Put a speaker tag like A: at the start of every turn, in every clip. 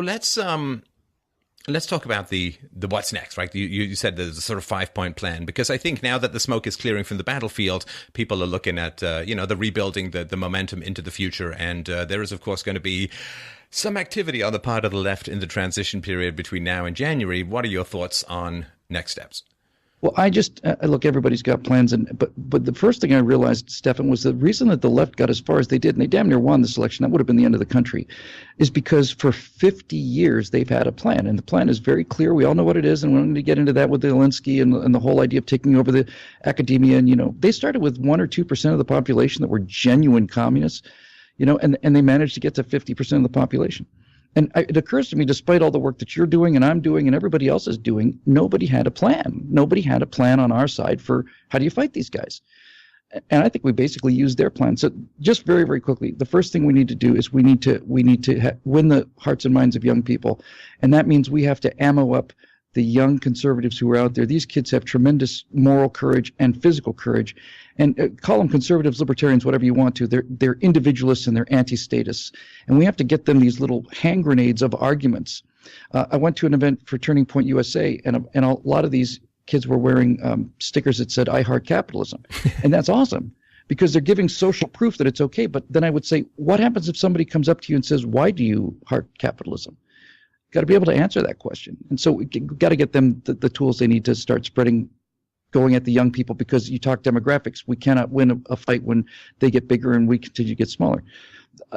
A: Let's talk about the what's next, right? You said there's a sort of 5-point plan, because I think now that the smoke is clearing from the battlefield, people are looking at the rebuilding, the momentum into the future, and there is of course going to be some activity on the part of the left in the transition period between now and January. What are your thoughts on next steps?
B: Well, I just look. Everybody's got plans, but the first thing I realized, Stefan, was the reason that the left got as far as they did, and they damn near won this election. That would have been the end of the country, is because for 50 years they've had a plan, and the plan is very clear. We all know what it is, and we don't need to get into that with Zelensky and the whole idea of taking over the academia. And they started with 1 or 2% of the population that were genuine communists, and they managed to get to 50% of the population. And it occurs to me, despite all the work that you're doing and I'm doing and everybody else is doing, nobody had a plan. Nobody had a plan on our side for how do you fight these guys. And I think we basically used their plan. So just very, very quickly, the first thing we need to do is we need to win the hearts and minds of young people. And that means we have to ammo up the young conservatives who are out there. These kids have tremendous moral courage and physical courage. And call them conservatives, libertarians, whatever you want to. They're individualists and they're anti-statists. And we have to get them these little hand grenades of arguments. I went to an event for Turning Point USA, and a lot of these kids were wearing stickers that said, "I heart capitalism." And that's awesome, because they're giving social proof that it's okay. But then I would say, what happens if somebody comes up to you and says, "Why do you heart capitalism?" Got to be able to answer that question. And so we got to get them the tools they need to start spreading, going at the young people, because you talk demographics. We cannot win a fight when they get bigger and we continue to get smaller.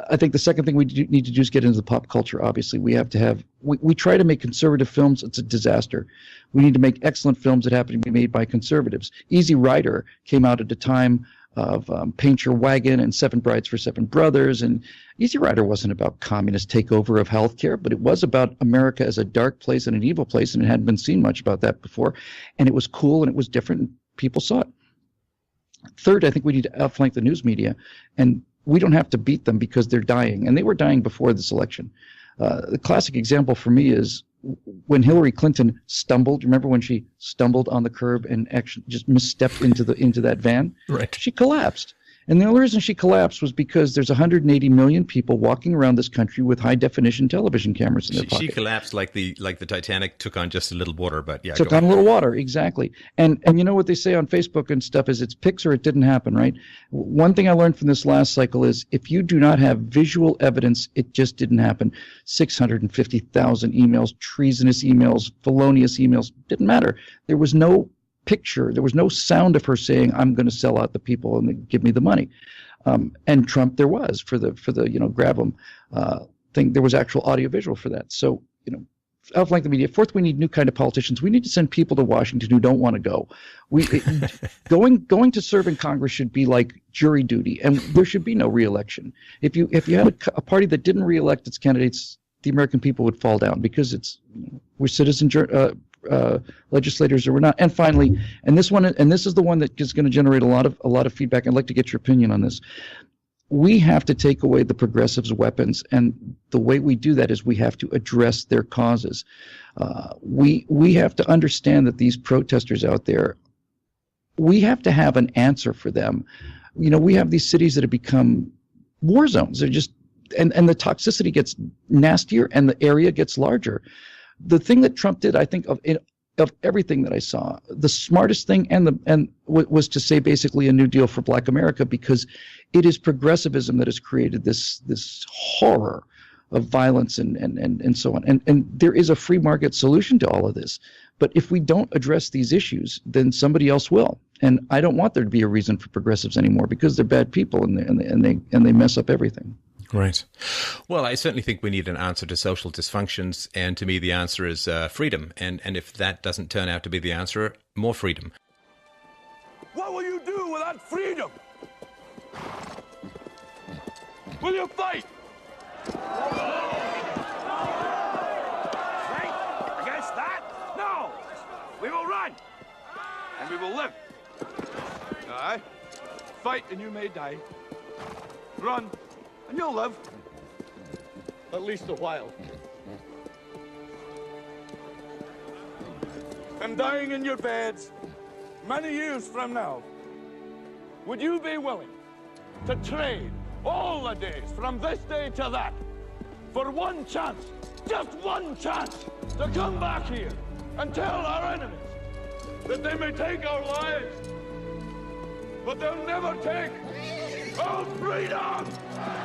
B: I think the second thing we need to do is get into the pop culture. Obviously, we have to have, we try to make conservative films. It's a disaster. We need to make excellent films that happen to be made by conservatives. Easy Rider came out at a time of Paint Your Wagon and Seven Brides for Seven Brothers. And Easy Rider wasn't about communist takeover of healthcare, but it was about America as a dark place and an evil place, and it hadn't been seen much about that before. And it was cool and it was different, and people saw it. Third, I think we need to outflank the news media, and we don't have to beat them because they're dying, and they were dying before this election. The classic example for me is when Hillary Clinton stumbled. Remember when she stumbled on the curb and actually just misstepped into that van?
A: Right.
B: She collapsed. And the only reason she collapsed was because there's 180 million people walking around this country with high-definition television cameras in their pocket.
A: She collapsed like the Titanic took on just a little water, but yeah.
B: Took on a little water, exactly. And you know what they say on Facebook and stuff is it's pics or it didn't happen, right? One thing I learned from this last cycle is if you do not have visual evidence, it just didn't happen. 650,000 emails, treasonous emails, felonious emails, didn't matter. There was no picture. There was no sound of her saying, "I'm going to sell out the people and give me the money." And Trump, there was for the grab them thing. There was actual audiovisual for that. So outflank the media. Fourth, we need new kind of politicians. We need to send people to Washington who don't want to go. Going to serve in Congress should be like jury duty, and there should be no reelection. If you had a party that didn't reelect its candidates, the American people would fall down, because we're citizen legislators or we're not. And finally, and this is the one that is going to generate a lot of feedback. I'd like to get your opinion on this. We have to take away the progressives' weapons, and the way we do that is we have to address their causes. We have to understand that these protesters out there, we have to have an answer for them. We have these cities that have become war zones. They're just and the toxicity gets nastier and the area gets larger. The thing that Trump did, I think, of everything that I saw, the smartest thing was to say basically a New Deal for Black America, because it is progressivism that has created this horror of violence and so on. And there is a free market solution to all of this. But if we don't address these issues, then somebody else will. And I don't want there to be a reason for progressives anymore, because they're bad people and they mess up everything.
A: Right. Well, I certainly think we need an answer to social dysfunctions, and to me the answer is freedom. And if that doesn't turn out to be the answer, more freedom.
C: What will you do without freedom? Will you fight? Fight against that? No! We will run, and we will live. Aye. Fight and you may die. Run, and you'll live. At least a while. And dying in your beds many years from now, would you be willing to trade all the days from this day to that for one chance just one chance to come back here and tell our enemies that they may take our lives, but they'll never take our freedom!